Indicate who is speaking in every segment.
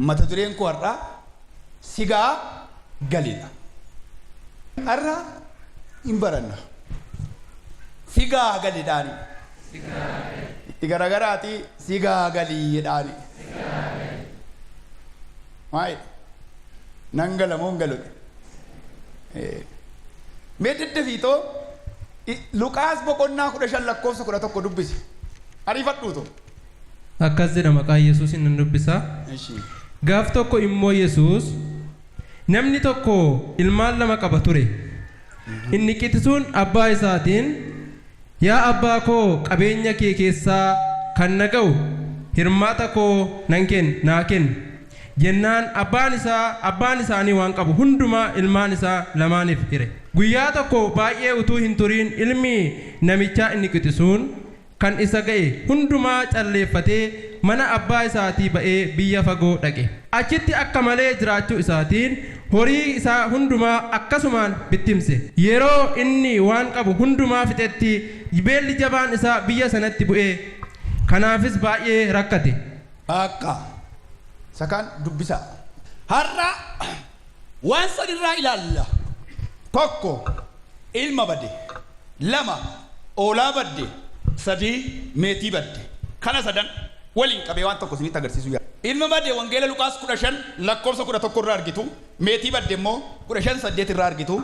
Speaker 1: mata dureen koo har'a sigaa galiidha. Har'a hin baranna sigaa galiidhaani. Itti garagaraati sigaa galiidhaani. Maali? Nangala mongaludha. Mee deddeebiitoo Luqaas boqonnaa 15 lakkoofsa 11 dubbisi. Ariifadhuutu.
Speaker 2: Akkas jedha maqaa Yesuusin nan dubbisaa. Gaaf tokko immoo Yesuus namni tokko ilmaan lama qaba ture. Inni qixisuun abbaa isaatiin yaa abbaa koo qabeenya kee keessaa kan na ga'u hirmaata koo naa kenni jennaan abbaan isaanii waan qabu hundumaa ilmaan isaa lamaaniif hire. Guyyaa tokko baay'ee utuu hin turiin ilmi namichaa inni qixisuun kan isa ga'e hundumaa calleeffatee mana abbaa isaatii ba'ee biyya fagoo dhaqe. Achitti akka malee jiraachuu isaatiin horii isaa hundumaa akkasumaan bittimse. Yeroo inni waan qabu hundumaa fixetti beelli jabaan isaa biyya sanatti bu'ee kanaafis baay'ee rakkate.
Speaker 1: Akka sakaan dubbisa. Har'a waan sadirraa ilaalla. Tokko ilma badde, lama oolaa badde, sadii meetii badde. Kana sadan waliin qabee waan tokko isinitti agarsiisu yaada. Ilma badde wangeela Luqaas 15 lakkoofsa 11 irraa argitu. Meetii badde immoo 15:8 irraa argitu.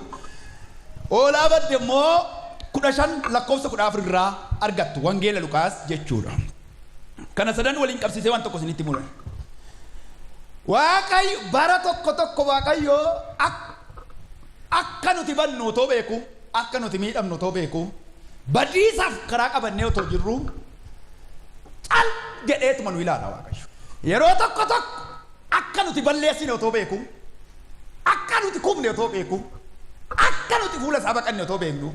Speaker 1: Oolaa badde immoo 15 lakkoofsa 14 irraa argattu wangeela Luqaas jechuudha. Kana sadan waliin qabsiisee waan tokko isinitti mul'ata. Waaqayyo bara tokko Waaqayyo akka nuti bannu otoo beeku, akka nuti miidhamnu otoo beeku, badiisaaf karaa qabannee otoo jirru cal jedheetuma nu ilaala Waaqayyo. Yeroo tokko akka nuti balleessine otoo beeku, akka nuti kubne otoo beeku, akka nuti fuula isaa baqanne otoo beeknu,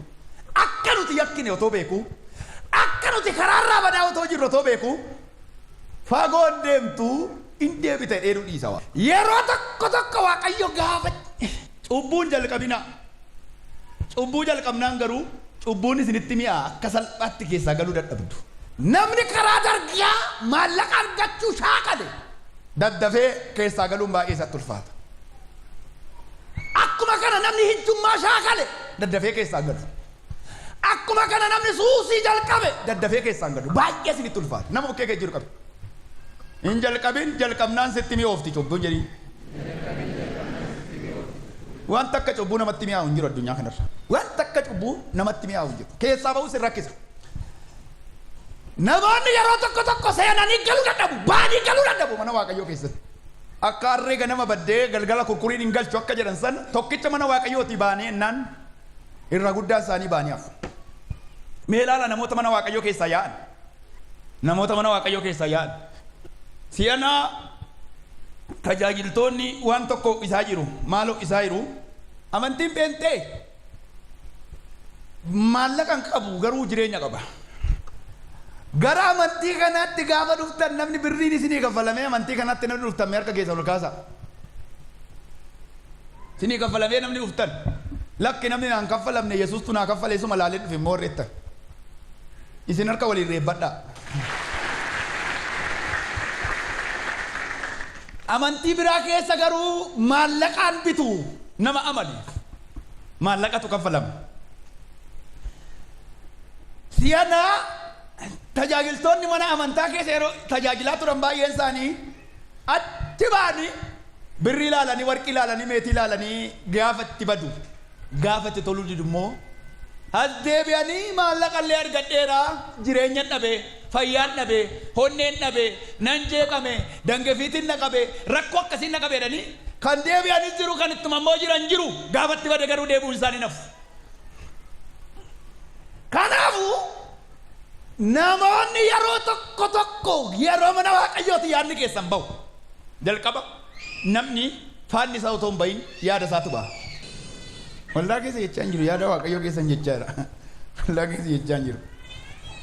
Speaker 1: akka nuti yakkine otoo beeku, akka nuti karaarraa badaa otoo jirru otoo beeku, fagoon deemtu in deebite dheeduu dhiisa. Yeroo tokko Waaqayyo gaafa cubbuun jalqabina. Cubbuu jalqabnaan garuu cubbuun isinitti mi'a akka salphaatti keessaa galuu dadhabdu. Namni karaa dargaa maallaqa argachuu shaakale daddafee keessaa galuun baay'ee isatti ulfaata. Akkuma kana namni hiyyummaa shaakale daddafee keessaa galu. Akkuma kana namni suusii jalqabe daddafee keessaa galu. Baay'ee isinitti ulfaata. Nama bukkee kee jiru qabe. Hin jalqabin jalqabnaan sitti mi'oofti cubbuun jedhii. Waan takka cubbuu namatti mi'aawu hin jiru addunyaa kanarra. Waan takka cubbuu namatti mi'aawu hin jiru. Keessaa ba'uu sin rakkisa. Namoonni yeroo tokko seenanii galuu dadhabu, baanii galuu dadhabu mana Waaqayyoo keessatti. Akka harree ganama baddee galgala kurkuriin hin galchu akka jedhan san tokkicha mana Waaqayyooti baanii ennaan irra guddaan isaanii baanii hafu. Mee ilaala namoota mana Waaqayyoo keessaa yaa'an. Namoota mana Waaqayyoo keessaa yaa'an. Si'anaa tajaajiltoonni waan tokko isaa jiru maaloo isaa jiru amantiin beentee maallaqa hin qabu garuu jireenya qaba. Gara amantii kanaatti gaafa dhuftan namni birriin isinii kaffalamee amantii kanaatti namni dhuftan mee harka keessa ol kaasa. Isinii kaffalamee namni dhuftan lakki namni naan kaffalamne Yesuustu naa kaffalee suma laalee dhufe immoo horreetta. Isin harka waliin reebbadhaa. Amantii biraa keessa garuu maallaqaan bitu nama amani. Maallaqatu kaffalama. Si'ana tajaajiltoonni mana amantaa keessa yeroo tajaajilaa turan baay'een isaanii achi ba'anii birrii ilaalanii, warqii ilaalanii, meetii ilaalanii gaafa itti badu, gaafa itti toluu didu immoo as deebi'anii maallaqallee argadheera jireenya dhabe, fayyaan dhabe, honneen dhabe, nan jeeqame, dangefiitiin na qabe, rakkoo akkasiin na qabeedhanii kan deebi'anii jiru kan ittuma immoo jiran jiru gaafa itti bade garuu deebi'uun isaanii nafu. Kanaafuu namoonni yeroo tokko yeroo mana Waaqayyooti yaadni keessan bahu. Jalqaba namni faanni isaa otoo hin bahin yaada isaatu baha. Waldaa keessa jechaa hin jiru yaada Waaqayyoo keessan jechaadha. Waldaa keessa jechaa hin jiru.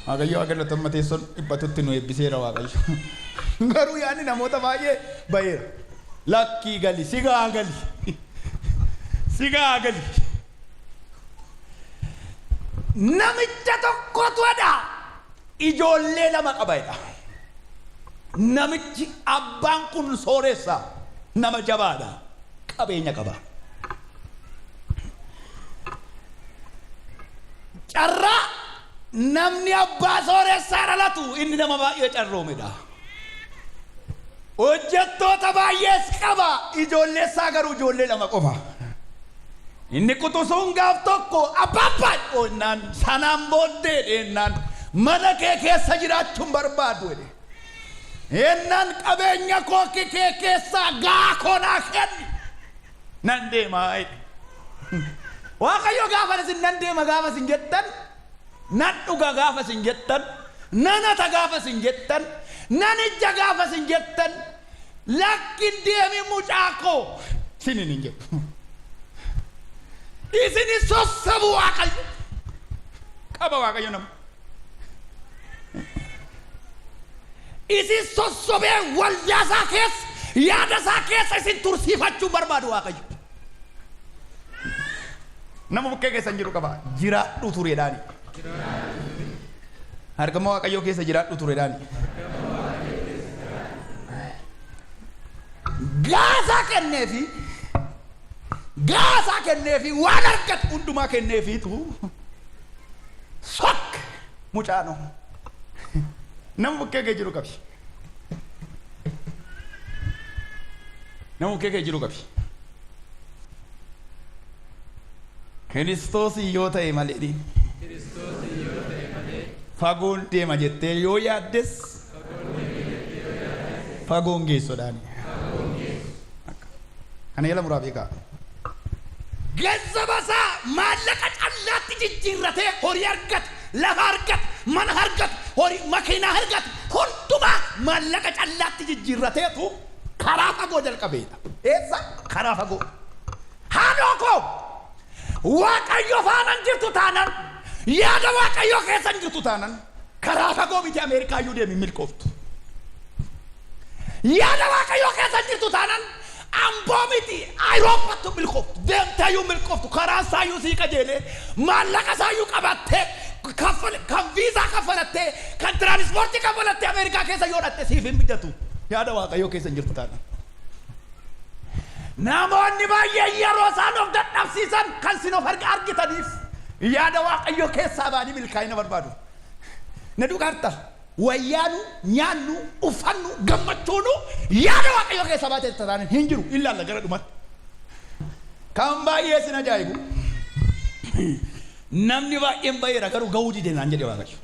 Speaker 1: Waaqayyoo akka latamma teessoon dhibbatutti nu eebbiseera Waaqayyo. Garuu yaadni namoota baay'ee baheera. Lakkii gali, sigaa gali. Sigaa gali. Namicha tokkotu adha. Ijoollee lama qabaedha. namichi abbaan kun sooressa nama jabaadha qabeenya qaba carra namni abbaa sooressa dhalatu inni nama baay'ee carroomedha hojjettoota baay'ees qaba ijoollee isaa garuu ijoollee lama qofa inni quxusuun gaaf tokko abbaa onnaan sanaan booddee ennaan mana kee keessa jiraachuun barbaadu jedhe ennaan qabeenya koo kee keessa gaakonaa kenni nan deemaa waaqayyo gaafa isin nan deema gaafa isin jettan nan dhuga gaafa isin jettan nan ata gaafa isin jettan nan ija gaafa isin jettan lakkin deemi mucaakoo sinin hin jettu isini sossabu waaqayyo qaba waaqayyo nama isin sossobee waljaasaa keessa yaadasaa keessa isin tursiifachuu barbaadu waaqayyo nama bukkee keessa hin jiru qaba jiraadhu tureedhaani harkama waaqayyo keessa jiraadhu tureedhaani gaasaa kenneefi waan argatu hundumaa kenneefiitu sok mucaano nama bukkee kee jiru qabi nama bukkee kee jiru qabi Kiristoos yoo ta'e malee fagoon deema jettee yoo yaaddes fagoon geessoodhaani kana yala muraa beekaa ገንዘባሳ ማለቀ ጫላት ጅጅረቴ ሆሪ አርገት ለፋርገት ማን አርገት ሆሪ መኪና አርገት ሁሉማ ማለቀ ጫላት ጅጅረቴቱ ካራፋጎ ደልቀቤታ ኤሳ ካራፋጎ ሃኖኮ ዋቀዮ ፋናን ጅርቱ ታናን ያደ ዋቀዮ ከሰን ጅርቱ ታናን ካራፋጎ ቢቲ አሜሪካ ዩዴ የሚልቆፍቱ ያደ ዋቀዮ ከሰን ጅርቱ ታናን Ambomiti Europa to milkoft dentayu milkoft karasayu sikajele malakasayu kabatte kafal kan visa kafalatte kan transport kafalatte America kesa yodatte sifin bidatu yada waaqayyo kesa jirtana namonni baay'ee yeroo isaan of dadhabsiisan kan sinof argitaniif yada waaqayyo kesa baani milkaa'ina barbaadu na dhugaarta wayyaanu nyaannu ufannu gammachuunu yaada waaqayyo keessa baatee tataan hin jiru illa alla gara dhumat kan baay'ee sin ajaa'ibu namni baay'een baay'eera garuu ga'uu dide naan jedhe waaqayyo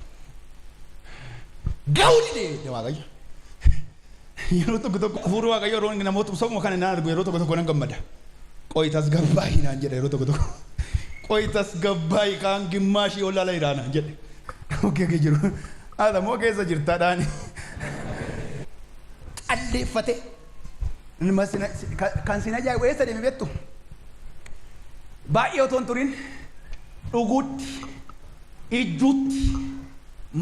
Speaker 1: ga'uu dide waaqayyo yeroo tokko tokko hafuura waaqayyo roon namoota somuma kana naan argu yeroo tokko tokko nan gammada qoyitas gabbaayi naan jedhe yeroo tokko tokko qoyitas gabbaayi kaan gimmaashii olaala iraa naan jedhe okkee jiru Ada mo keessa jirtaadhaani alleeffate kan sin ajaa'ibu eessa deeme beektu baay'ee otoo hin turin dhuguutti ijjuutti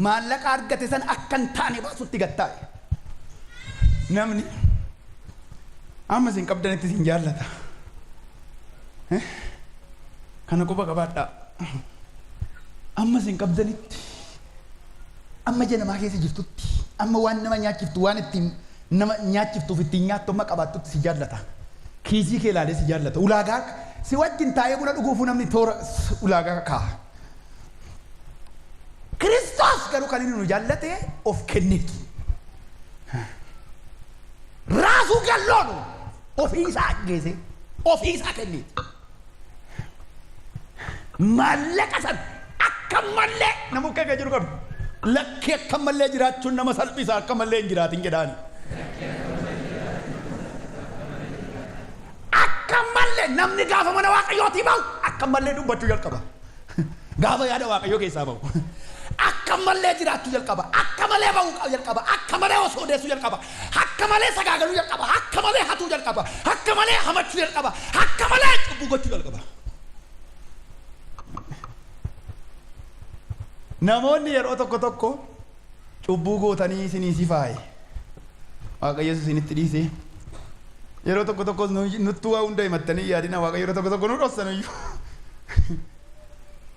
Speaker 1: maallaqa argate san akka hin taane baasutti gattaa'e namni amma sin qabdanitti sin jaallata kana quba qabaadhaa amma sin qabdanitti amma jena maa keessa jirtutti amma waan nama nyaachiftu waan ittiin nama nyaachiftuuf ittiin nyaattu amma qabaattutti si jaallata kiisii kee ilaalee si jaallata ulaagaa si wajjin taa'ee buna dhuguufu namni toora ulaagaa kaa'a Kiristoos garuu kan inni nu jaallate of kenneetu raasuu galloonu ofii isaa geesse ofii isaa kenneetu maallaqa san akka mallee nama akka jiru qabu Lakke akka malee jiraachuun nama salphisa akka malee hin jiraatin jedhaani. Akka malee namni gaafa mana waaqayyootii bahu akka malee dubbachuu jalqaba. Gaafa yaada waaqayyoo keessaa bahu. Akka malee jiraachuu jalqaba. Akka malee bahu jalqaba. Akka malee osoo deessuu jalqaba. Akka malee sagaagaluu jalqaba. Akka malee hatuu jalqaba. Akka malee hamachuu jalqaba. Akka malee cubbuu gochuu jalqaba. Namoonni yeroo tokko tokko cubbuu gootanii isinii sifaaye waaqayyo isinitti dhiise yeroo tokko tokko nutti waa hunda himattanii yaadina waaqayyo yeroo tokko tokko nu dhossaniyyuu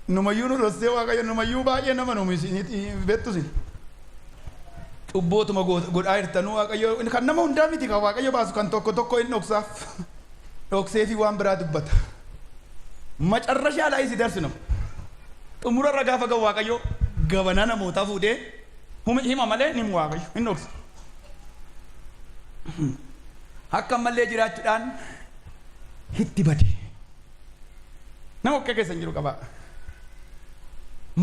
Speaker 1: numayyuu nu dhossee waaqayyo numayyuu baay'ee nama nuumi isinitti beektu isin Cubbootuma godhaa jirtanuu Waaqayyo kan nama hundaa miti kan Waaqayyo baasu kan tokko inni dhoksaaf. Dhoksee fi waan biraa dubbata. Macarrashaadhaa isi darsinu. Xumura irra gaafa gahu Waaqayyo gabanaa namootaa fuudhee hima malee ni Waaqayyo hin dhoksa. Akka malee jiraachuudhaan hitti bade. Nama akka keessan jiru qaba.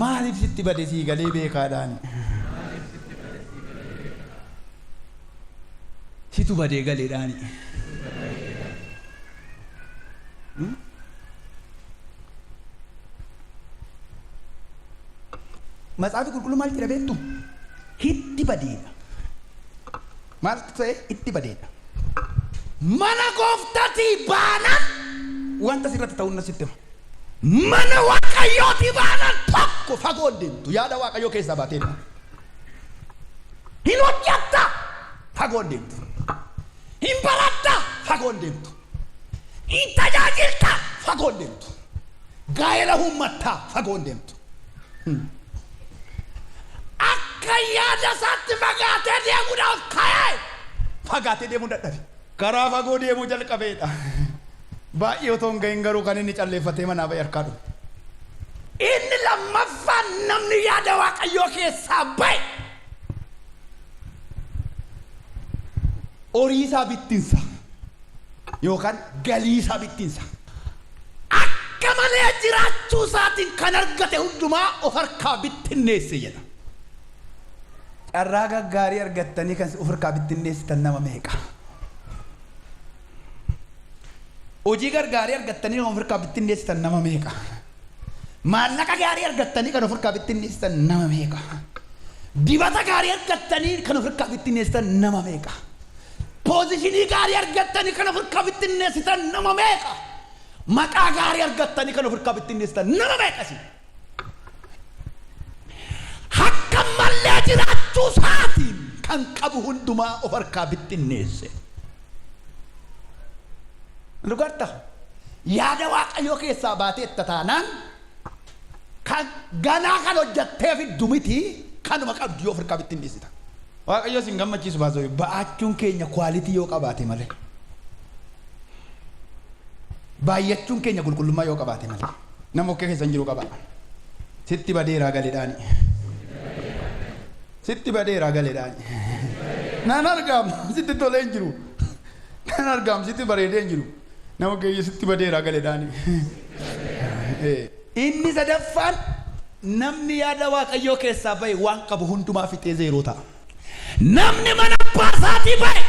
Speaker 1: Maaliif sitti bade sii galee beekaadhaan? Situ badee galeedhaani. Matsaafi qulqulluu maal jedha beektu? Hitti badeedha. Maal ta'e itti badeedha. Mana gooftaatii baanaan wanta sirratti ta'uun nasitti hima. Mana Waaqayyooti baanaan tokko fagoo deemtu yaada Waaqayyoo keessaa baateedha. Hin hojjatta fagoo deemtu. Hin baratta fagoo deemtu. Hin tajaajilta fagoo deemtu. Gaa'ela uummataa fagoo deemtu. Akka yaada isaatti fagaatee deemuudhaaf ka'ee fagaatee deemuu dadhabe. Karaa fagoo deemuu jalqabeedha. Baay'ee otoo hin gahin garuu kan inni calleeffatee manaa ba'e harkaa dhufe. Inni lammaffaan namni yaada Waaqayyoo keessaa ba'e. Horii isaa bittinsa yookaan galii isaa bittinsa. Akka malee jiraachuu isaatiin kan argate hundumaa of harkaa bittinneesse jedha. Carraa gaggaarii argattanii kan of harkaa bittinneessitan nama meeqa? Hojii gargaarii argattanii kan of harkaa bittinneessitan nama meeqa? Maallaqa gaarii argattanii kan of harkaa bittinneessitan nama meeqa? Dibata gaarii argattanii kan of harkaa bittinneessitan nama meeqa? Poozishinii gaarii argattanii kan of harkaa bittinneessitan nama meeqa? Maqaa gaarii argattanii kan of harkaa bittinneessitan nama meeqasi? Akka malee jiraachuu isaatiin kan qabu hundumaa of harkaa bittinneesse. Lugarta yaada Waaqayyoo keessaa baatee itti taanaan kan ganaa kan hojjattee fi dumiti kanuma qabdu yoo of harkaa bittinneessita. Waaqayyo sin gammachiisu baasoo ba'achuun keenya kwaalitii yoo qabaate malee. Baay'achuun keenya qulqullummaa yoo qabaate malee. Nama okkee keessan jiru qaba. Sitti badeeraa galeedhaani. Sitti badeeraa galeedhaani. Naan argamu sitti tolee hin jiru. Naan argamu sitti bareedee hin jiru. Nama okkee sitti badeeraa galeedhaani. Inni sadaffaan namni yaada Waaqayyoo keessaa ba'e waan qabu hundumaa fixee zeeroo ta'a. Namni mana abbaa isaatii ba'e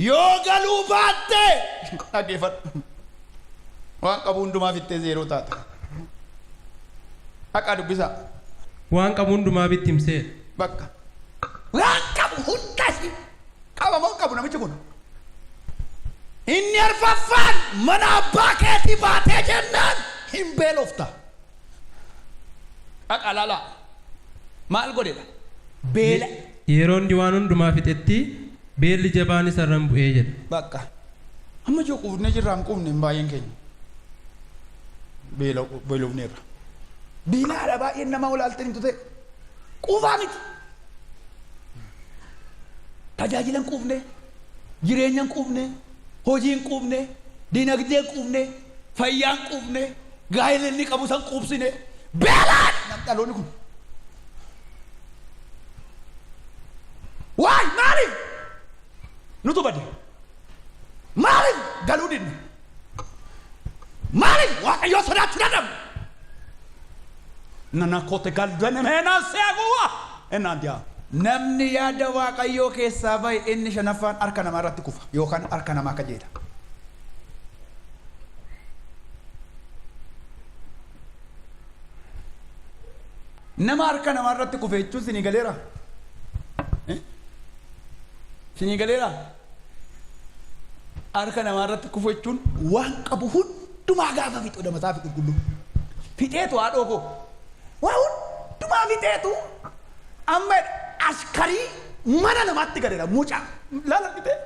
Speaker 1: yoo galuu baatte dhaggeeffadhu waan qabu hundumaa fixee zeeroo taata. Haqa dubbisaa.
Speaker 2: Waan qabu hundumaa bittimsee.
Speaker 1: Bakka waan qabu hundas qaba moo qabu namichi kun. Inni arfaffaan mana abbaa keetii baatee jennaan hin beelofta. Haqa laalaa. Maal godheedha? Beela.
Speaker 2: Yeroo hundi waan hundumaa fixetti beelli jabaan isarraan bu'ee jedha.
Speaker 1: Bakka amma joo quufne jirraan quufne hin baay'een keenya. Beelofneerra. Beelaadha baay'een nama olaaltaniitu ta'e quufaa miti. Tajaajilan quufne, jireenyan quufne, hojiin quufne, dinagdeen quufne, fayyaan quufne, gaa'ela inni qabu san quubsine beelaadha nam dhaloonni kun. Waay maaliif nutu bade? Maaliif galuu dinne? Maaliif Waaqayyoo sodaachuu dadhabne? Nana kote galbane meenaan seeguwa ennaan diyaa. Namni yaada Waaqayyoo keessaa ba'e inni shanaffaan harka namaa irratti kufa yookaan harka namaa kajeela. Nama harka namaa irratti kufe jechuun sinii galeera? Sinii galeera? Harka namaa irratti kufe jechuun waan qabu hundumaa gaafa fixu damasaa fi qulqulluu. Fixeetu haadhoo koo. Waan hundumaa fixeetu amma askarii mana namaatti galeera mucaa. Laala fixee.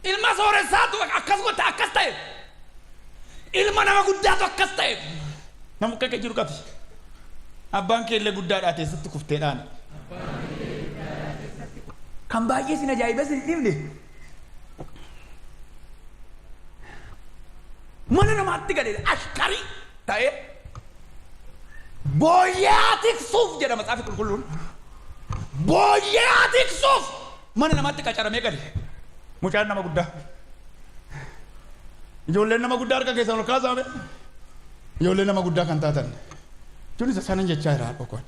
Speaker 1: Ilma sooressaatu akkas goota akkas ta'e. Ilma nama guddaatu akkas ta'e. Nama akka jiru qabsi. Abbaan keelle guddaadhaa teessatti kufteedhaan. Kan baay'ee sin ajaa'iba sin dhibne. Mana namaatti galee ashkarii ta'ee booyyaa tiksuuf jedha maxaafi qulqulluun. Booyyaa tiksuuf mana namaatti qacaramee gale. Mucaan nama guddaa. Ijoolleen nama guddaa harka keessan ol kaasame. Ijoollee nama guddaa kan taatan. Tun isa sanan jechaa jira boqon.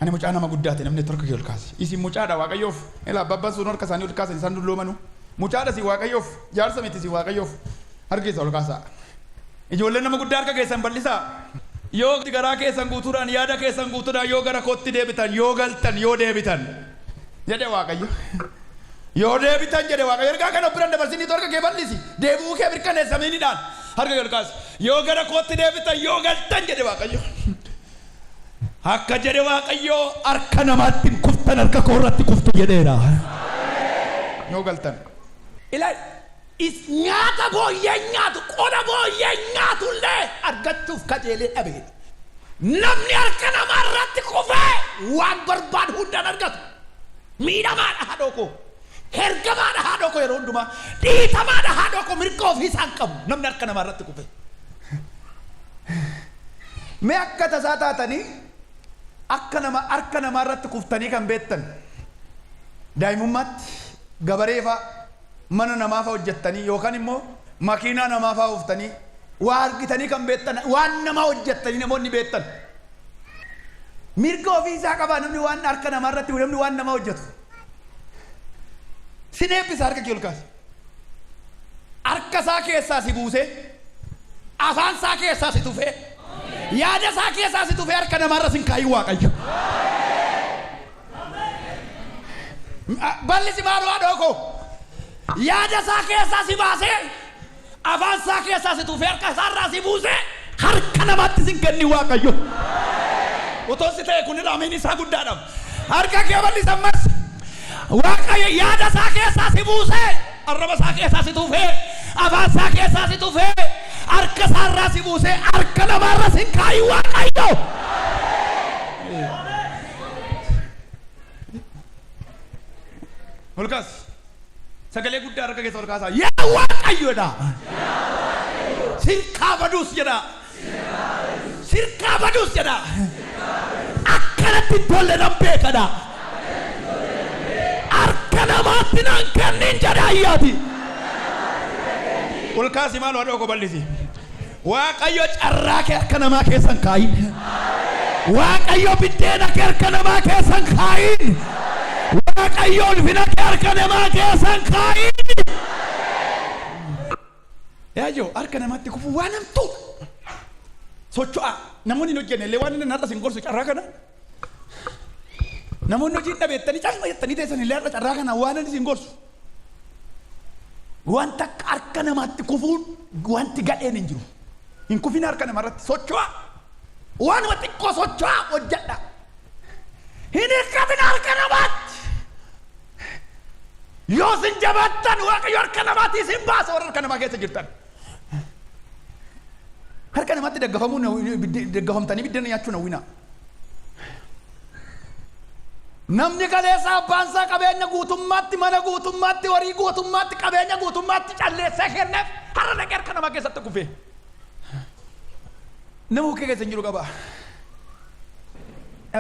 Speaker 1: Ani mucaa nama guddaati namni torka ol kaase. Isin mucaadha Waaqayyoof. Ela abbaan sun harka isaanii ol kaasan isaan dulloomanu. Mucaadha si Waaqayyoof. Jaarsa miti si Waaqayyoof. Harka keessa ol kaasaa. Ijoolleen nama guddaa harka keessan bal'isaa. Yoo garaa keessan guutuudhaan yaada keessan guutuudhaan yoo gara kootti deebitan yoo galtan yoo deebitan jedhe Waaqayyo. Yoo deebitan jedhe Waaqayyo ergaa kana biraan dabarsinii harka kee bal'isi. Deebi'uu kee mirkaneessamiinidhaan harka kee ol kaasi. Yoo gara kootti deebitan yoo galtan jedhe Waaqayyo. Akka jedhe Waaqayyo harka namaatti kuftan harka koorratti kuftu jedheera. Yoo galtan. Ilaahi. Is nyaata booyyee nyaatu qoda booyyee nyaatullee argachuuf kajeelee dhabee namni harka namaa irratti kufee waan barbaadu hundaan argatu miidhamaadha haadhoo koo hergamaadha haadhoo koo yeroo hundumaa dhiitamaadha haadhoo koo mirga ofii isaan qabu namni harka namaa irratti kufee mee akka tasaa taatanii akka nama harka namaa irratti kuftanii kan beektan daa'imummaatti gabareefaa mana namaaf hojjettanii yookaan immoo makiinaa namaaf hooftanii waa argitanii kan beektan waan namaa hojjettanii namoonni beektan mirga ofii isaa qaba namni waan harka namaa irratti namni waan namaa hojjetu sin eebbisa harka kee ol kaase harka isaa keessaa si buusee afaan isaa keessaa si tufee yaada isaa keessaa si tufee harka namaa irra sin kaayii Waaqayyo bal'isi maaloo haadhoo koo yaada isaa keessaa si baasee afaan isaa keessaa si tufee harka isaarraa si buusee harka namaatti sin kenni Waaqayyo. Otoo si ta'e kun raamiin isaa guddaadha. Harka kee bal'isi ammas Waaqayyo yaada isaa keessaa si buusee arraba isaa keessaa si tufee afaan isaa keessaa si tufee harka isaarraa si buusee harka namaarra sin kaayi Waaqayyo. Olkaas. Sagalee guddaa harka keessa ol kaasaa yaa Waaqayyoodha. Sirkaa baduus jedha. Sirkaa baduus jedha. Akkanatti tolle nan beekadha. Harka namaatti nan kennin jedha ayyaati. Ol kaasi maal wadhoo ko bal'isi. Waaqayyo carraa kee harka namaa keessan kaayin. Waaqayyo biddeena kee harka namaa keessan kaayin. Waaqayyo ulfina kee harka namaa keessan kaayin. Yaajoo harka namaatti kufu waan hamtu socho'a namoonni hin hojjenne illee waan inni narra sin gorsu carraa kana namoonni hojii dhabeettanii caalma jettanii teessan illee har'a carraa kana waan inni sin gorsu wanta harka namaatti kufuun wanti gadheen hin jiru hin kufin harka namarratti socho'a waanuma xiqqoo socho'a hojjedha hin hirkabin harka namaatti yoo sin jabaattan Waaqayyo harka namaatti sin baasa warra harka namaa keessa jirtan. Harka namaatti daggafamtanii biddeena nyaachuu hawwina. Namni kaleessa abbaan isaa qabeenya guutummaatti mana guutummaatti horii guutummaatti qabeenya guutummaatti calleessee kenneef har'a dhaqee harka namaa keessatti kufee. Nama bukkee keessa hin jiru qaba.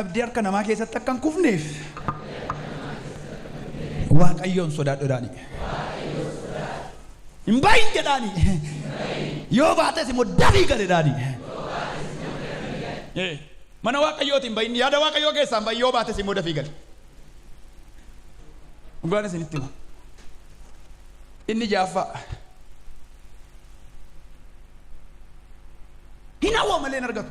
Speaker 1: Abdii harka namaa keessatti akka hin kufneef Waaqayyoon sodaadhodhaani. Hin bahin jedhaani. Yoo baates immoo dafii galeedhaani. Mana Waaqayyooti hin bahin yaada Waaqayyoo keessaa hin bahin yoo baates immoo dafii gale. Dhugaan isinitti hima. Inni jaaffaa. Hin hawwa malee hin argatu.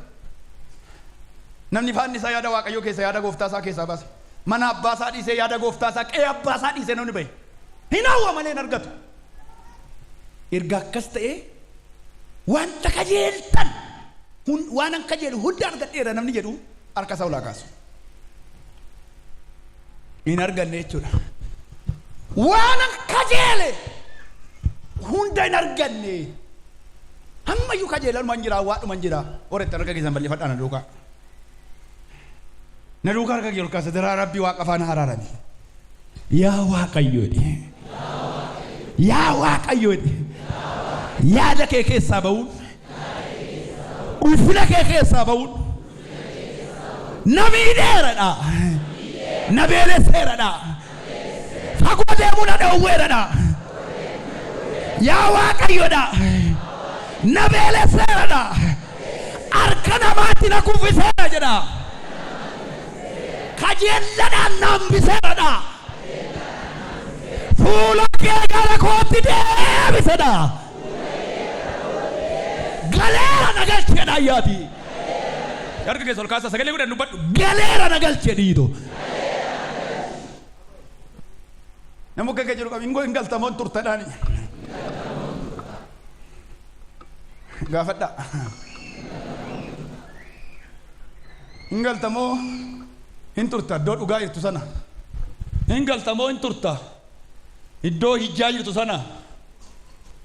Speaker 1: Namni faanni isaa yaada Waaqayyoo keessa yaada gooftaa isaa keessaa baase. Mana abbaa isaa dhiisee yaada gooftaa isaa qe'ee abbaa isaa dhiisee namni bahe. Hin hawwa malee hin argatu. Erga akkas ta'ee wanta kajeeltan waan an kajeelu hunda argadheera namni jedhu harka isaa olaa kaasu. Hin arganne jechuudha. Waan an kajeele hunda hin arganne. Ammayyuu kajeelan man jira waadhuma jira. Horetti harka keessan bal'ifadhaan duukaa. Naduukaa argaa jiru kaasa daraa rabbii waaqa afaan haraarani. Yaa waaqayyoodhi. Yaa waaqayyoodhi. Yaada kee keessaa ba'uun. Ulfina kee keessaa ba'uun. Namiidheeradha. Nabeeleseeradha. Fagoo deemuu na dhowweeradha. Yaa waaqayyoodha. Nabeeleseeradha. Harka namaatti na kuffiseera jedha. Kajeelladhaan nambiseeradha. Fuula kee gara kootti deebisedha. Galeera na galchedha ayyaati. Harka keessa ol kaasa sagalee godhan dubbadhu. Galeera na galchedhiito. Nama akka jiru qabi hin galtamoon turtadhaani. Gaafadha. Hin galtamoo hin turta iddoo dhugaa jirtu sana. Hin galtamoo hin turta iddoo hijjaa jirtu sana.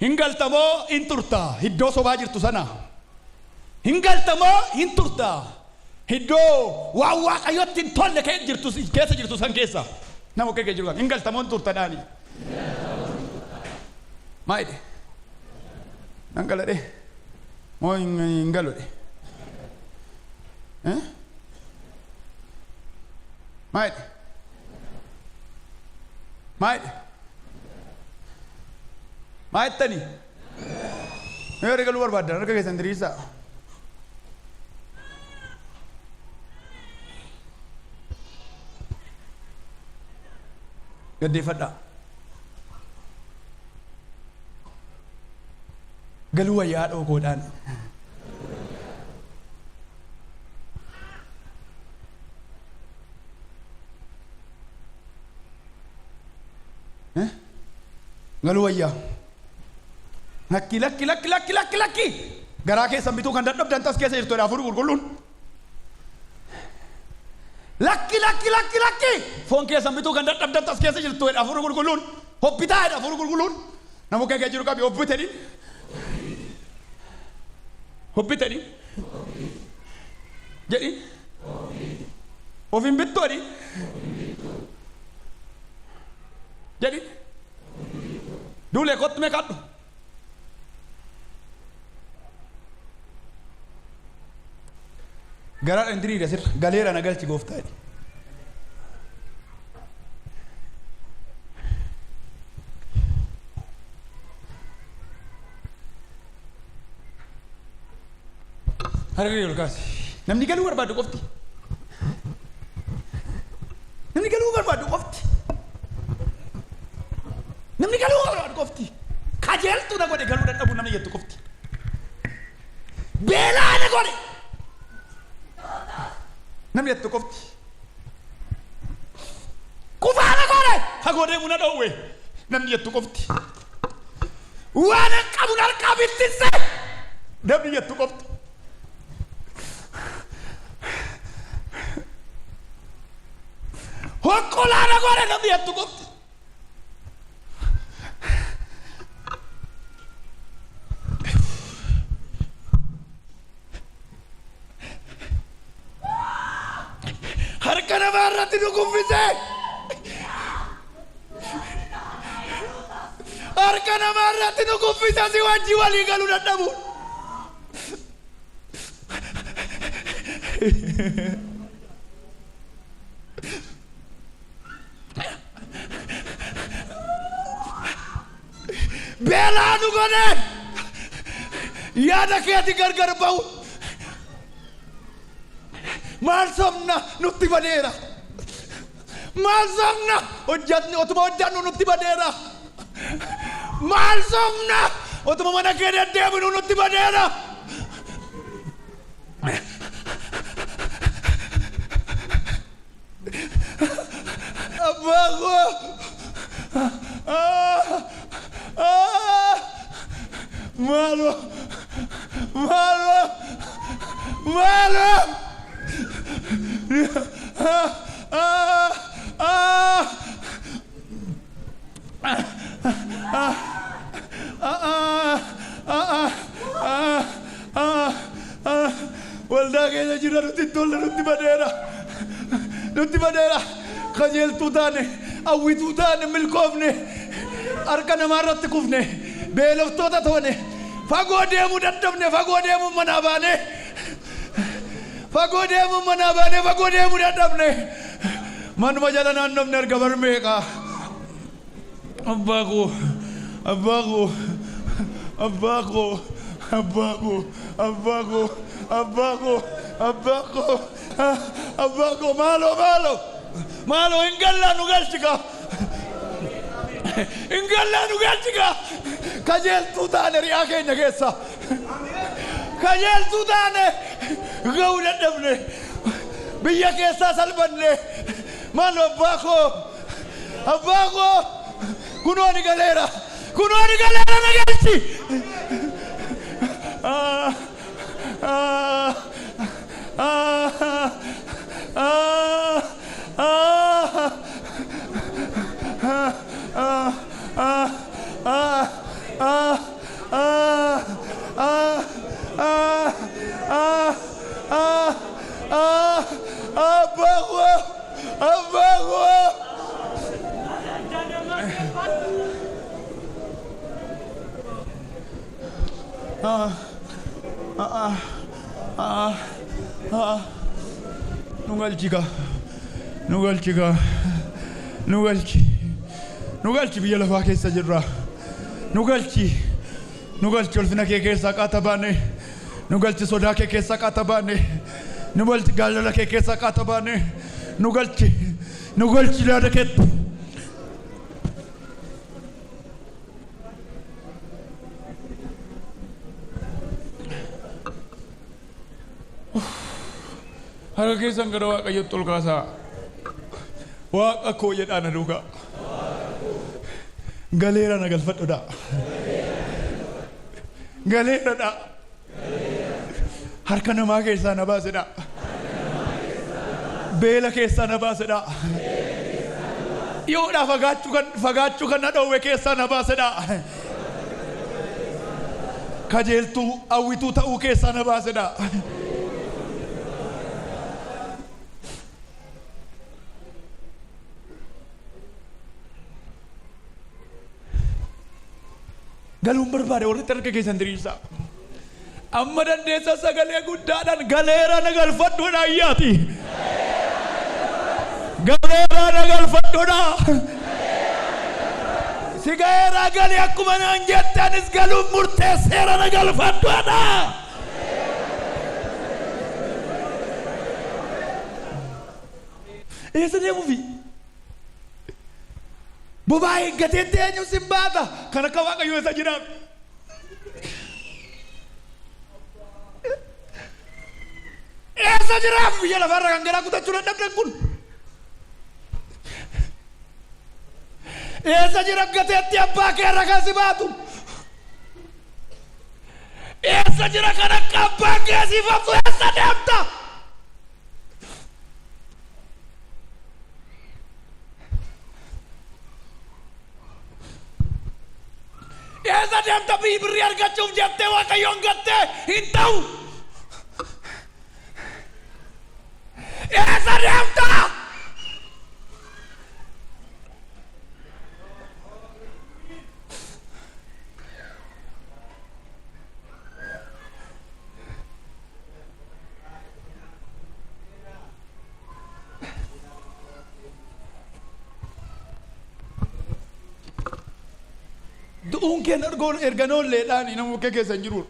Speaker 1: Hin galtamoo hin turta iddoo sobaa jirtu sana. Hin galtamoo hin turta iddoo waan waaqayyotti hin tolle keessa jirtu san keessa. Nama akka jiru qabi hin galtamoo hin turtadhaani. Maayide nan galadhe moo hin galodhe. Maayide maayittani yoo regaluu barbaaddan harka keessan diriirsaa. Gaddeeffadhaa. Galuu wayyaa dhookoodhaan. Galuu wayyaa. Lakki. Garaa keessan bituu kan dadhabdan tas keessa jirtu hafuurri qulqulluun. Lakki. Foon keessan bituu kan dadhabdan tas keessa jirtu hafuurri qulqulluun. Hobbitaa hafuurri qulqulluun. Nama akka jiru qabi hobbitanii. Hobbitanii. Jedhi. Ofiin bittooni. Jedhi. Duulee kottu mee kadhu. Garaa indiriidha sirra galeera na galchi gooftaadhi. Harka ol kaasi. Namni galuu barbaadu qofti. Namni galuu barbaadu qofti. Kajeeltu na godhe galuu dadhabu namni jettu qofti. Beelaa na godhe. Namni jettu qofti. Kufaa na godhe. Fagoo deemuu na dhowwe. Namni jettu qofti. Waan qabu na harkaa bittisse. Namni jettu qofti. Hokkolaa na godhe namni jettu qofti. Harka namaa irratti nu kuffise. Harka namaa irratti nu kuffise si wajji walii galuu dadhabu. Beelaa nu godhe. Yaada keeti gargar ba'u. Maal somna nutti badeera. Maal somna otuma hojjannu nutti badeera. Maal somna otuma mana kee deddeebinu nutti badeera. Abbaa koo Malo. Waldaa keessa jira nuti tolle nutti badeera. nutti badeera qajeeltuu taane awwituu taane milkoofne harka namaarratti kufne beeloftoota toone fagoo deemuu dadhabne fagoo deemuu manaa baane fagoo deemuu manaa baane fagoo deemuu dadhabne manuma jala naannofne erga barmeeqa abbaa koo malo ingalla nu galchika kajeeltuu taane riyaa keenya keessa kajeeltuu taane ga'uu dadhabne biyya keessaa salphanne malo abbaa koo kunoo ni galeera na galchi nu galchi biyya lafaa keessa jirra nu galchi ulfina kee keessaa qaata baane nu galchi sodaa kee keessaa qaata baane nu galchi jaalala kee keessaa qaata baane nu galchi yaada keetti harka keessan gara Waaqayyotti ol kaasaa waaqa koo jedhaa na duukaa galeera na galfadhodha galeeradha harka namaa keessaa na baasedha beela keessaa na baasedha yoodha fagaachuu kan na dhowwe keessaa na baasedha kajeeltuu awwituu ta'uu keessaa na baasedha galuun barbaade warri tarka keessan diriirsa amma dandeessa sagalee guddaadhaan galeera na galfadhodha ayyaati galeera na galfadhodha si gaheera gali akkuma naan jettanis galuun murteesseera na galfadhodha eessa deemuufi bobaa eeggateetti eenyu sin baata kan akka Waaqayyoo isa jiraaf eessa jiraaf biyya lafarra kan garaa kutachuu dadhabdan kun eessa jira gateetti abbaa keerra kan si baatu eessa jira kan akka abbaa kee si faftu eessa deemta eessa deemta birrii argachuuf jettee Waaqayyoon gattee hin ta'u eessa deemta du'uun keen erganoon leedhaan nama mukkee keessa hin jiru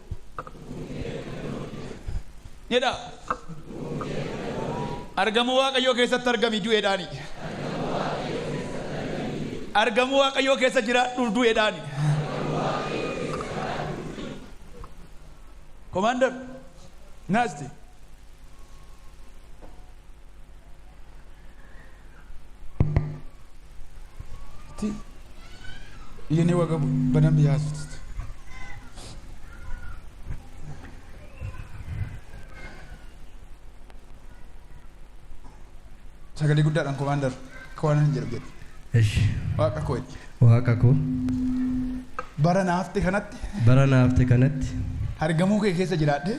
Speaker 1: jedha argamuu Waaqayyoo keessatti argami du'eedhaani argamuu Waaqayyoo keessa jiraadhu du'eedhaani Commander Nasty yene waga banam bias sagalee guddaadhaan Commander kawanan hin jedhu
Speaker 2: esh
Speaker 1: waaqa
Speaker 2: koo
Speaker 1: bara naafte kanatti argamuu kee keessa jiraadhe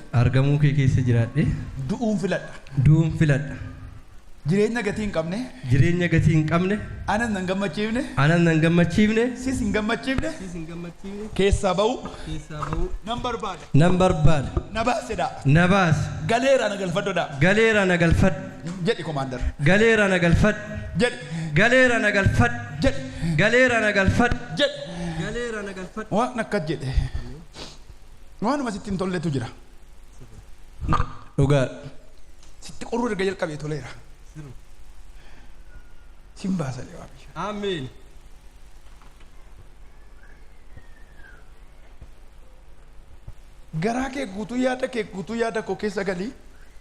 Speaker 2: du'uun filadha
Speaker 1: Jireenya gatii hin qabne.
Speaker 2: Jireenya gatii hin qabne.
Speaker 1: Anan nan gammachiifne.
Speaker 2: Anan nan gammachiifne.
Speaker 1: Sis hin gammachiifne.
Speaker 2: Sis hin gammachiifne.
Speaker 1: Keessaa ba'u.
Speaker 2: Keessaa ba'u.
Speaker 1: Nan barbaada.
Speaker 2: Nan barbaada.
Speaker 1: Na baasedha.
Speaker 2: Na baas.
Speaker 1: Galeera na galfadhodha.
Speaker 2: Galeera na galfad.
Speaker 1: Jedhi komaandar.
Speaker 2: Galeera na galfad.
Speaker 1: Jedhi.
Speaker 2: Galeera na galfad.
Speaker 1: Jedhi.
Speaker 2: Galeera na galfad.
Speaker 1: Jedhi.
Speaker 2: Galeera na galfad.
Speaker 1: Waan akkas jedhe. Waanuma sitti hin tolletu jira.
Speaker 2: Dhugaa.
Speaker 1: Sitti qorruu erga jalqabee toleera. Sin baasa lee Waaqayyo.
Speaker 2: Ameen.
Speaker 1: Garaa kee guutuu yaada koo keessa galii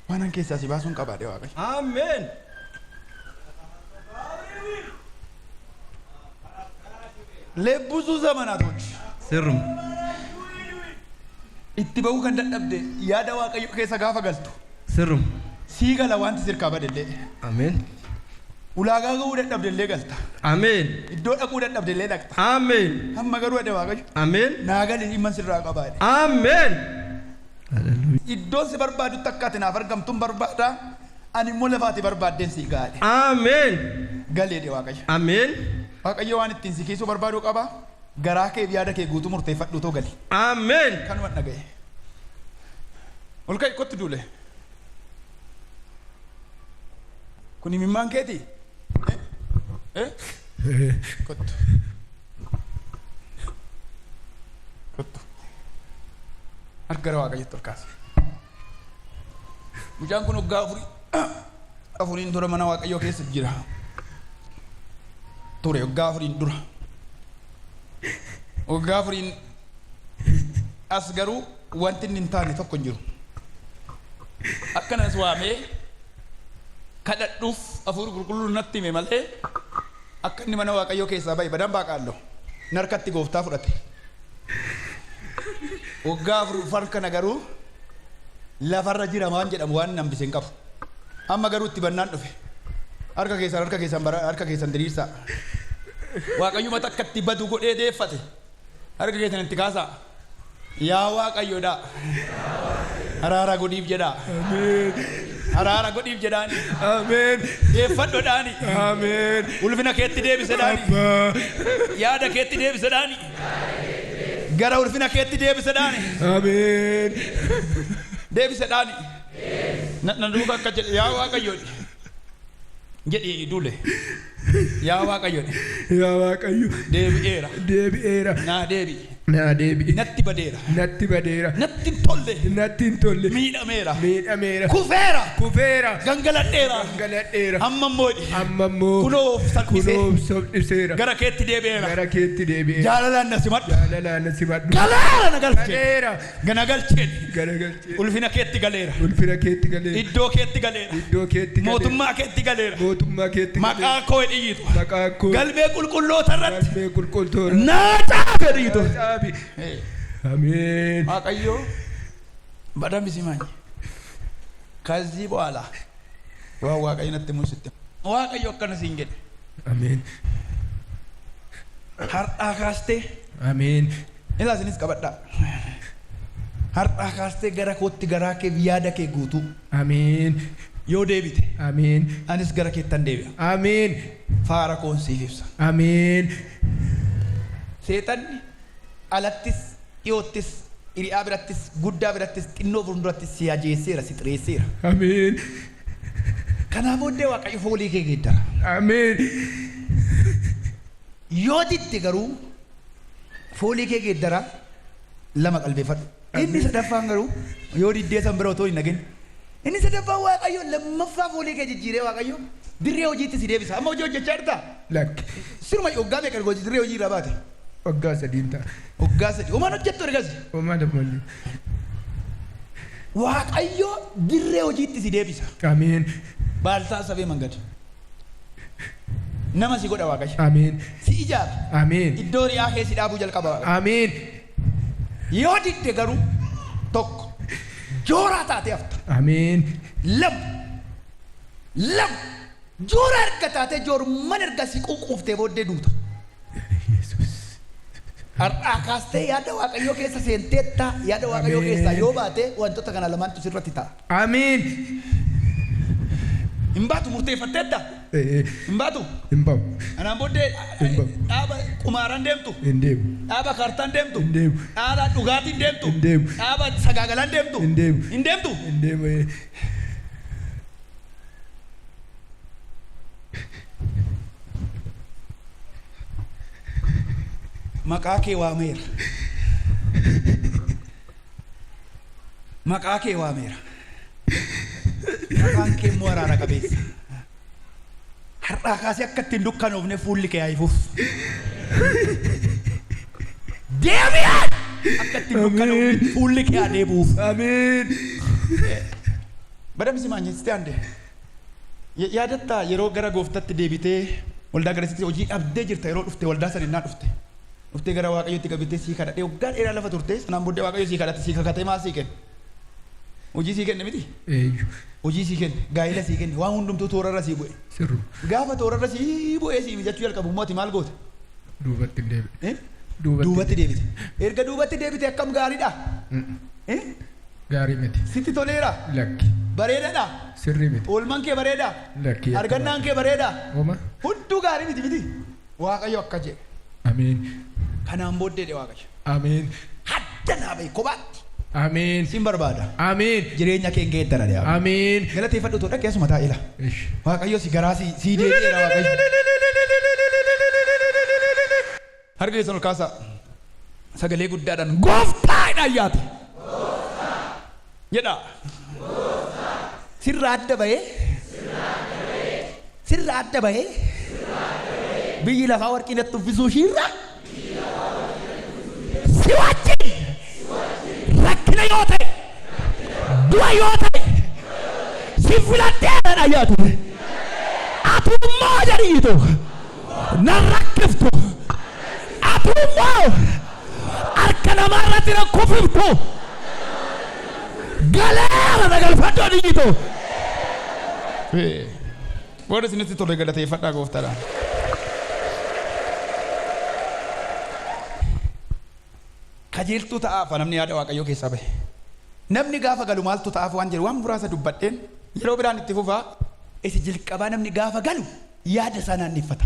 Speaker 1: waan an keessaa si baasuun qabaadhe Waaqayyo.
Speaker 2: Ameen.
Speaker 1: ለብዙ ዘመናቶች
Speaker 2: ስሩም
Speaker 1: ittiba'uu kan dadhabde yaada waaqayyo keessa gaafa galtu
Speaker 2: ስሩም
Speaker 1: sii gala wanti sirkaa badillee
Speaker 2: አሜን
Speaker 1: ulaagaa ga'uu dadhabdellee galta
Speaker 2: አሜን
Speaker 1: iddoo dhaquu dadhabdellee dhaqxa
Speaker 2: አሜን
Speaker 1: hamma garuu adda waaqayyo
Speaker 2: አሜን
Speaker 1: naa gali dhimman sirraa qabaadhe
Speaker 2: አሜን
Speaker 1: iddoon si barbaadutti akka ati naaf argamtuun barbaada ani immoo lafaati barbaaddeen sii gaadhe
Speaker 2: አሜን
Speaker 1: galeedhe waaqayyo
Speaker 2: አሜን
Speaker 1: waaqayyo waan ittiin si kiisuu barbaaduu qaba garaa kee yaada kee guutuu murteeffadhu too gali
Speaker 2: አሜን
Speaker 1: kanuma dhagaye ol ka'i kottu duule kun imimmaan keeti kottu kottu argara waaqayyotti ol kaase mucaan kun waggaa afuriin dura mana waaqayyoo keessa jira ture waggaa afuriin dura waggaa afuriin as garuu wanti inni hin taane tokko hin jiru akkanas waamee kadhadhuuf hafuura qulqulluun natti hime malee akka inni mana waaqayyoo keessaa bahe badan baaqaallo narkatti gooftaa fudhate waggaa afur farkana garuu lafarra jira waan jedhamu waan hambise hin qabu amma garuu itti bannaan dhufe harka keessan diriirsaa waaqayyo mata akka itti badu godhee deeffate harka keessan itti kaasaa yaa waaqayyoodha araara godhiif jedha amiin araara godhiif jedhaani amiin deeffadhodhaani amiin ulfina keetti deebisedhaani yaada keetti deebisedhaani gara ulfina keetti deebisedhaani amiin deebisedhaani na duuka akka jedhe yaa waaqayyoodhi jedhi duule yaa waaqayyoodhi yaa waaqayyo deebi'eera naa deebi'i natti badeera natti hin tolle miidhameera kufeera gangaladheera amma immoo kunoo salphiseera gara keetti deebi'eera jaalalaan na simadhu galaara na galcheen ulfina keetti galeera iddoo keetti galeera mootummaa keetti galeera maqaa koo dhiyitu galmee qulqulloota irratti naa caafe dhiyitu አሜን አቀዮ በደንብ ሲማኝ ከዚህ በኋላ ዋቀይነት ሙስት ዋቀዮ ከነስ እንግዲህ አሜን ሀርጣ ካስቴ አሜን ኢላስኒስ ቀበዳ ሀርጣ ካስቴ ገራ ኮቲ ገራ ከ ያዳ ከ ጉቱ አሜን ዮ ዴቢት አሜን አንስ ገራ ከ ተንዴቢ አሜን ፋራ ኮንሲፍሳ አሜን ሴጣን alattis dhiyoottis hiriyaa birattis guddaa birattis xinnoo fuuldurattis si ajeesseera si xireesseera amiin kanaaf booddee waaqayyo foolii kee geeddara amiin yoo ditte garuu foolii kee geeddara lama qalbeeffadhu inni sadaffaan garuu yoo diddee san bira otoo hin nagin inni sadaffaan waaqayyo lammaffaa foolii kee jijjiiree waaqayyo dirree hojiitti si deebisa amma hojii hojjechaa jirta lakki siruma hoggaa meeqa gooti dirree hojii irraa baate waggaa sadii ta'a waggaa sadii omaan hojjettu ergasi omaan daballi waaqayyo dirree hojiitti si deebisa amiin baaltaa sabee mangad nama si godha waaqayyo amiin si ijaara amiin iddoo riyaa kee si dhaabuu jalqaba amiin yoo didde garuu tokko jooraa taatee hafta amiin lama jooraa erga taatee joorumman erga si quuquuftee booddee duuta har'a kaastee yaada waaqayyoo keessa seenteetta yaada waaqayyoo keessa yoo baate wantoota kana lamaantu sirratti ta'a amiin Imbaatu murteeffatteetta. Imbaatu.
Speaker 2: Imbaatu.
Speaker 1: Anaan booddee dhaaba qumaaraan deemtu.
Speaker 2: Hin deemu.
Speaker 1: Dhaaba kaartaan deemtu.
Speaker 2: Hin deemu.
Speaker 1: Dhaaba dhugaatiin deemtu.
Speaker 2: Hin deemu.
Speaker 1: Dhaaba sagaagalaan deemtu.
Speaker 2: Hin deemu.
Speaker 1: Hin deemtu.
Speaker 2: Hin deemu.
Speaker 1: Maqaa kee waameera. Maqaa kee waameera. Maqaan kee immoo araara qabeessa. Har'aa kaasee akka ittiin dukkanoofne fuulli kee haayifuuf. Deebi'aan akka ittiin dukkanoofne fuulli kee adeebuuf.
Speaker 2: Amiin.
Speaker 1: Badamsi maanyessitee ande. Yaadattaa yeroo gara gooftatti deebitee waldaa garasitti hojii dhabdee jirta yeroo dhufte waldaa saninnaa dhufte. Dhuftee gara Waaqayyootti qabitee sii kadhadhee waggaa dheeraa lafa turte sanaan booddee Waaqayyo sii kadhate sii kakatee maal sii kenne? Hojii sii kenne miti? Hojii sii kenne gaa'ela sii kenne waan hundumtuu toorarra sii bu'e.
Speaker 2: Sirru.
Speaker 1: Gaafa toorarra sii bu'ee sii mijachuu jalqabu mooti maal goote?
Speaker 2: Duubatti deebite.
Speaker 1: Duubatti deebite. Erga duubatti deebite akkam gaariidha?
Speaker 2: Gaarii miti.
Speaker 1: Sitti toleera?
Speaker 2: Lakki.
Speaker 1: Bareedaadha?
Speaker 2: Sirrii miti.
Speaker 1: Oolmaan kee bareeda?
Speaker 2: Lakki.
Speaker 1: Argannaan kee bareeda?
Speaker 2: Oma.
Speaker 1: Hunduu gaarii miti miti? Waaqayyo akka jedhe.
Speaker 2: Amiin.
Speaker 1: Kanaan booddeedhe Waaqayyo.
Speaker 2: Amiin.
Speaker 1: Hadda naa bahi kophaatti.
Speaker 2: Amiin.
Speaker 1: Sin barbaada.
Speaker 2: Amiin.
Speaker 1: Jireenya kee geeddara dha.
Speaker 2: Amiin.
Speaker 1: Galateeffadhu too dhaqee asuma taa'ila. Waaqayyo si garaa si deebi'eera Waaqayyo. Harka keessan ol kaasaa. Sagalee guddaadhaan gooftaadha ayyaate. Jedha. Sirra adda bahee. Sirra adda bahee. Biyyi lafaa warqii natti uffisuu shiirra. Si wajjin. Rakkina yoo ta'e. Du'a yoo ta'e. Si filadhee ayyaatu. Atummaa jedhiitu. Na rakkiftu. Atummaa. Harka namaa irratti na kufiftu. Galeera na galfadhu adiitu. Warri isinitti tole galateeffadhaa gooftaadhaan. Kajeeltuu ta'aaf namni yaada Waaqayyoo keessaa bahe. Namni gaafa galu maaltu ta'aaf waan jedhu waan muraasa dubbadheen yeroo biraan itti fufaa isi jalqabaa namni gaafa galu yaada isaa naanneffata.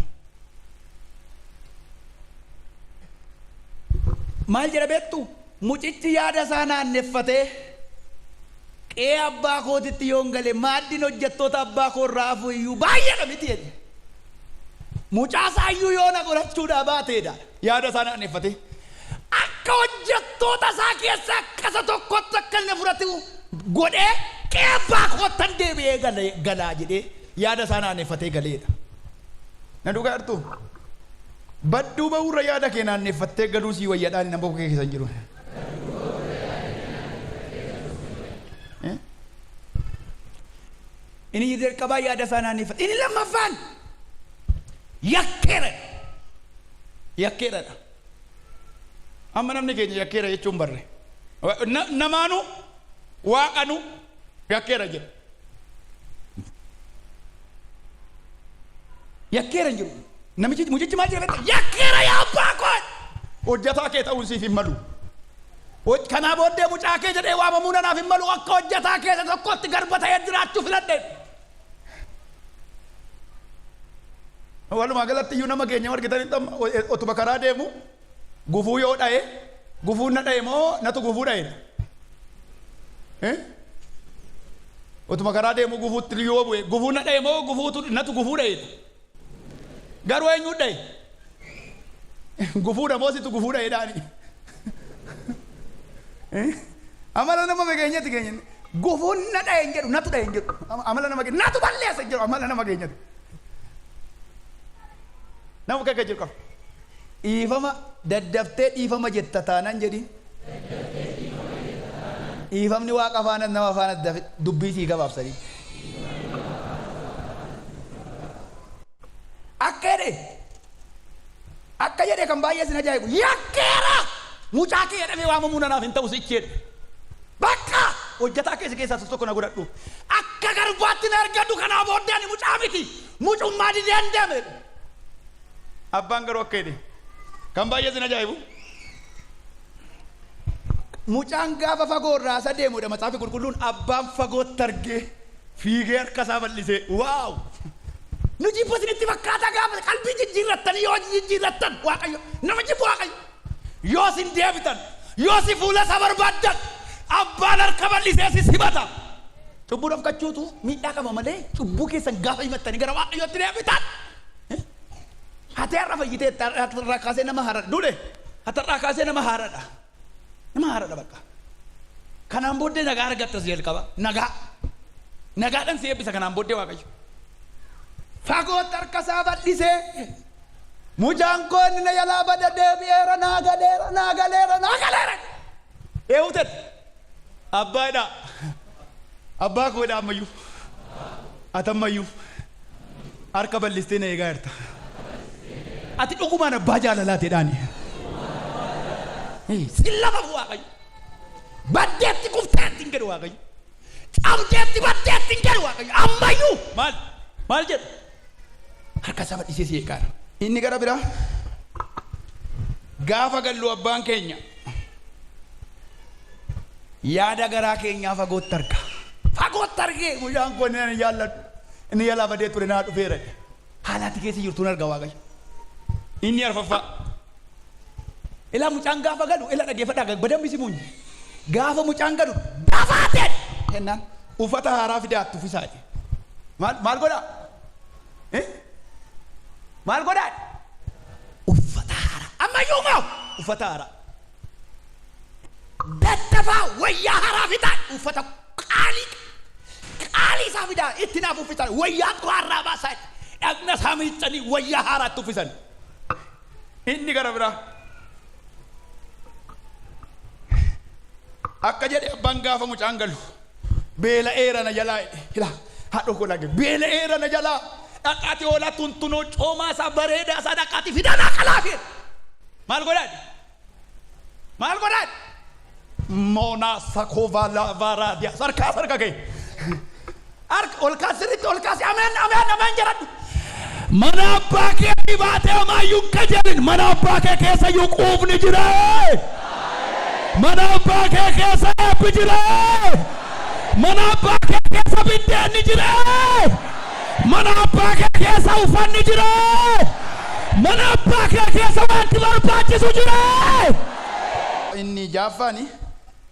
Speaker 1: Maal jedha beektu mucichi yaada isaa naanneffatee qe'ee abbaa kootitti yoon gale maaddiin hojjettoota abbaa koo irraa hafu iyyuu baay'eedha miti jedhe. Mucaa isaa iyyuu yoo na godhachuudhaa baateedha yaada isaa naanneffatee. Akka hojjettoota isaa keessa akkasa tokkotti akka inni fudhatu godhee qe'ee abbaa koottan deebi'ee galaa jedhee yaada isaa naanneffatee galeedha. Na dhugaa jirtu badduu ba'uurra yaada kee naanneffattee galuu sii wayyadhaan nama kee keessa jiru. Inni jalqabaa yaada isaa naanneffate. Inni lammaffaan yakkeeradha. Amma namni keenya yakkeera jechuun barre. Namaanu waaqanu yakkeera jedha. Yakkeera hin jiru. Namichi mucichi maal jedhama? Yakkeera yaa abbaa koo. Hojjetaa kee ta'uun siif hin malu. Kanaa booddee mucaa kee jedhee waamamuu nanaaf hin malu akka hojjetaa keessa tokkotti garba ta'ee jiraachuu filadhe. Walumaa galatti iyyuu nama keenya argitanitti otuma karaa deemu gufuu yoo dha'e gufuun na dha'e moo natu gufuu dha'edha? Otuma karaa deemu gufuutti yoo bu'e gufuun na dha'e moo gufuutu natu gufuu dha'edha? Garuu eenyu dha'e? Gufuudha moo situ gufuu dha'edhaani? Amala nama keenyatti keenya gufuun na dha'e hin jedhu natu dha'e hin jedhu amala nama keenya natu balleessa hin jedhu amala nama keenyatti. Nama kakka jiru qaba. Dhiifama daddaftee dhiifama jetta taanaan jedhiin. Dhiifamni waaqa afaanas nama afaanas dubbii sii gabaabsanii. Akka jedhe kan baay'ee sin ajaa'ibu yakkeera mucaa kee jedhamee waamamuu nanaaf hin ta'u sichi jedhe. Bakka hojjetaa keessaa tokko na godhadhu. Akka garbaatti na argadhu kanaa booddee ani mucaa miti mucummaa dideen deeme. Abbaan garuu akka jedhe kan baay'ee sin ajaa'ibu mucaan gaafa fagoo irraa isa deemudha. Macaafi qulqulluun abbaan fagootti argee fiigee harka isaa bal'isee waaw nu jibbu isinitti fakkaata gaafa qalbii jijjiirrattan yoo jijjiirrattan waaqayyo nama jibbu waaqayyo yoo sin deebitan yoo si fuula isaa barbaaddan abbaan harka bal'isee si simata cubbuudhaaf qachuutu miidhaa qaba malee cubbuu keessan gaafa himattanii gara waaqayyootti deebitan ati har'a fayyitee har'a kaasee nama haaradha duudhe har'a kaasee nama haaradha bakka kanaan booddee nagaa argattas jalqaba nagaadhaan si eebbisa kanaan booddee waaqayyo fagootti harka isaa bal'isee mucaan koonni na jalaa bada deebi'eera naagaleera eewutan abbaadha abbaa koodha ammayyuu atammayyuu harka bal'istee na eegaa jirta ati dhugumaan abbaa jaalalaateedhaani sin lafa waaqayyo baddeetti kufteetti hin jedhu waaqayyo cabdeetti baddeetti hin jedhu waaqayyo ammayyuu maal jedhu harka isaa bal'isee si eegaa inni gara biraa gaafa gallu abbaan keenya yaada garaa keenyaa fagootti argee mucaan kun inni jaalladhu inni jalaa badee ture naa dhufeera haalaatti keessa jirtuun arga waaqayyo inni arfaffaa ilaa mucaan gaafa galu ila dhageeffadhaa badammi si muunyi gaafa mucaan galu dafaateen jennaan uffata haaraa fidaattu fisaati maal godhaa maal godhaa uffata haaraa ammayyuu moo uffata haaraa daddafaa wayyaa haaraa fidaa uffata qaalii isaa fidaa itti naaf uffisan wayyaa xuraarraa baasaa dhagna isaa miiccanii wayyaa haaraatti uffisan inni gara biraa akka jedhe abbaan gaafa mucaan galu beela'eera na jalaa ila haadho koo lage beela'eera na jalaa dhaqaati hoolaa tuntunoo coomaa isaa bareedaa isaa dhaqaati fidanaa qalaafee maal godhaan moonaa sakoovaa laavaaraadiyaa sarkaa kee ol kaasi ameen jedhadhu mana abbaa kee dhibaatee amaayyuu hin qajeelin mana abbaa kee keessa iyyuu quufni jira mana abbaa kee keessa eebbi jira mana abbaa kee keessa biddeenni jira mana abbaa kee keessa uffanni jira mana abbaa kee keessa wanti barbaachisu jira inni jaaffaani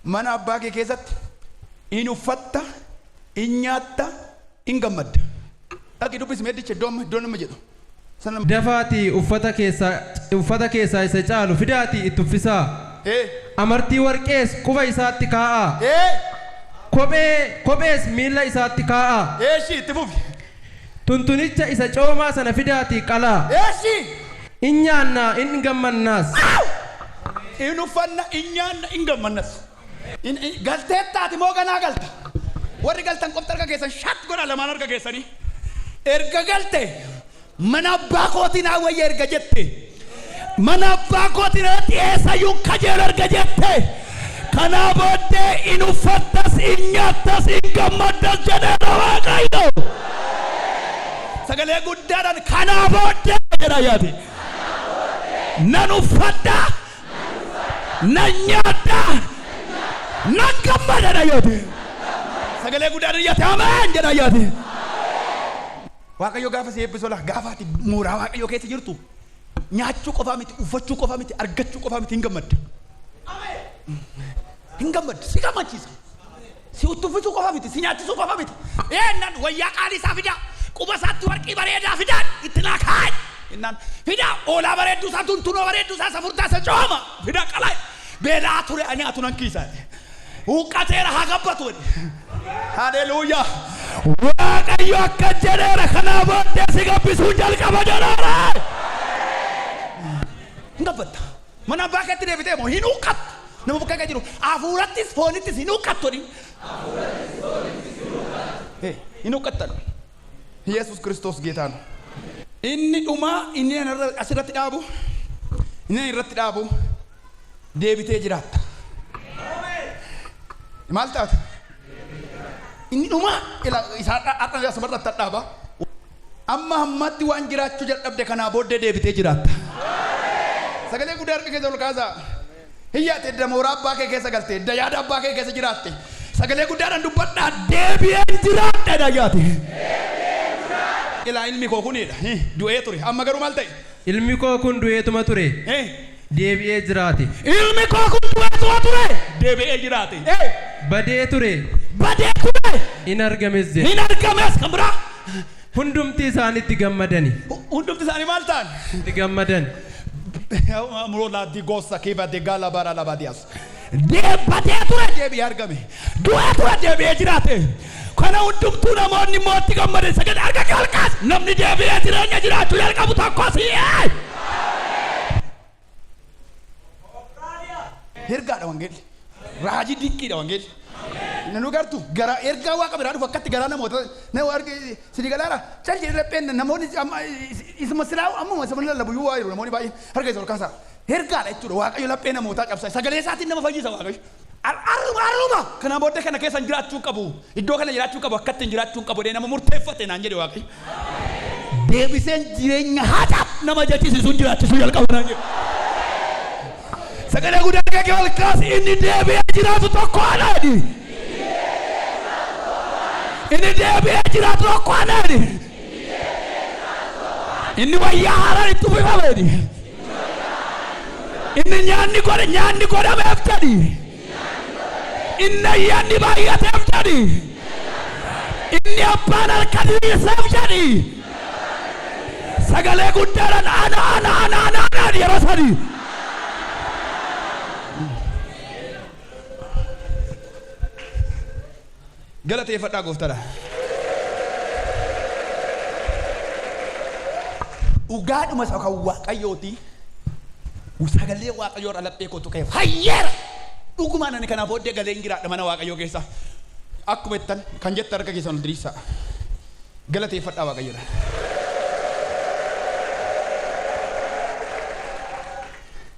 Speaker 1: mana abbaa kee keessatti in uffatta in nyaatta in gammadda dhaqi dubbisi meeddicha iddoon nama jedhu
Speaker 2: dafaati uffata keessaa isa caalu fidaati itti uffisaa amartii warqees quba isaatti kaa'aa kophees miila isaatti kaa'aa
Speaker 1: itti fufi
Speaker 2: tuntunicha isa coomaa sana fidaati qalaa in nyaanna in gammannaas
Speaker 1: in uffanna in nyaanna in gammannas galteettaati moo ganaa galta warri galtan qofti harka keessan shat godha lamaan harka keessanii erga galte mana abbaa kootiin wayya erga jette mana abbaa kootiin dhiyeessayyuun kajeelu erga jette kanaa booddee in uffattas in nyaattas in gammaddas jedheera waaqayyo sagalee guddaadhaan kanaa booddee jedha yaati nan uffadha nan nyaadha nan gammadadha yaati sagalee guddaadhaan yaati ameen jedha yaati waaqayyo gaafa si eebbisola gaafaati muuraa waaqayyo keessa jirtu nyaachuu qofaa miti uffachuu qofaa miti argachuu qofaa miti hin gammadda si gammachiisa si uffisuu qofaa miti si nyaachisuu qofaa miti eennan wayyaa qaalii isaa fidaa quba isaatti warqii bareedaa fidaan itti naa kaa'an innaan fidaa oolaa bareedduu isaa tuntunoo bareedduu isaa safurtaa isa cooma fidaa qalaa beelaa ture ani atunan kiisaati huqqateera haa gabbatu haleluuyaa waaqayyo akka jedheera kanaa booddee si gabbisuun jalqaba jedheera hin gabbata mana abbaa keetti deebitee moo hin huqqattu nama bakka jiru hafuurattis foonittis hin huqqattu hin huqqattan Yesus Kristos ጌታ ነው inni dhumaa inni asirratti dhaabu inni irratti dhaabu deebitee jiraatta maal taata inni dhumaa isaa akka asirratti dhaaba amma hammatti waan jiraachuu jalqabde kanaa booddee deebitee jiraatta sagalee guddaa harka keessa ol kaasaa hiyyaate edda mooraa abbaa kee keessa galte edda yaada abbaa kee keessa jiraatte Sagalee guddaadhaan dubbadhaa deebi'een jiraadha dhagaati. Ilaa ilmi koo kunidha. Du'ee ture. Amma garuu maal ta'e?
Speaker 2: Ilmi koo kun du'eetuma ture. Deebi'ee jiraate.
Speaker 1: Ilmi koo kun du'eetuma ture. Deebi'ee jiraate.
Speaker 2: Badee ture.
Speaker 1: Badee ture.
Speaker 2: In argames jedhe.
Speaker 1: In argames kan biraa.
Speaker 2: Hundumti isaanitti gammadani.
Speaker 1: Hundumti isaanii maal ta'an?
Speaker 2: Itti gammadan.
Speaker 1: Murola di gossa kiba de gala bara la badias. Badee ture deebi'ee argame. Du'ee ture deebi'ee jiraate. Kana hundumtuu namoonni mootti gammadan sagad arga kalqaas namni deebi'ee jireenya jiraachuu jalqabu tokko si'ee. Ergaadha wangeelli. Raajii dinqiidha wangeelli. Nanu gartu gara ergaa waaqa biraa dhufu akkatti garaa namoota na warge sidi galaara calli repheen namoonni isuma silaa amma sama lallabu yoo waayiru namoonni baay'ee harka isa ol kaasaa. Ergaadha jechuudha waaqayyo laphee namootaa cabsa sagalee isaatiin nama fayyisa waaqayyo. Arruma kana booddee kana keessa jiraachuu qabu iddoo kana jiraachuu qabu akkatti jiraachuu qabu dee nama murteeffate naan jedhe waaqayyo. Deebiseen jireenya haadhaaf nama jechisiisuun jiraachisuu jalqabu naan jedhe. Sagalee guddaa kee ol kaasi inni deebi'ee jiraatu tokko anaadhi. Inni deebi'ee jiraatu tokko anaadhi. Inni wayyaa haaraan itti uffifamedhi. Inni nyaanni godhameef jedhi. Inni ayyaanni baay'ateef jedhi. Inni abbaan harka diriirseef jedhi. Sagalee guddaadhaan ana yeroo sadii. Galateeffadhaa gooftaadha. Dhugaadhuma isa kan waaqayyooti. Sagalee waaqayyoo irra laphee kootu ka'eef hayyeera. Dhugumaan ani kanaaf booddee galee hin jiraadha mana waaqayyoo keessa. Akkuma jettan kan jette harka keessan ol diriirsaa. Galateeffadhaa waaqayyoodha.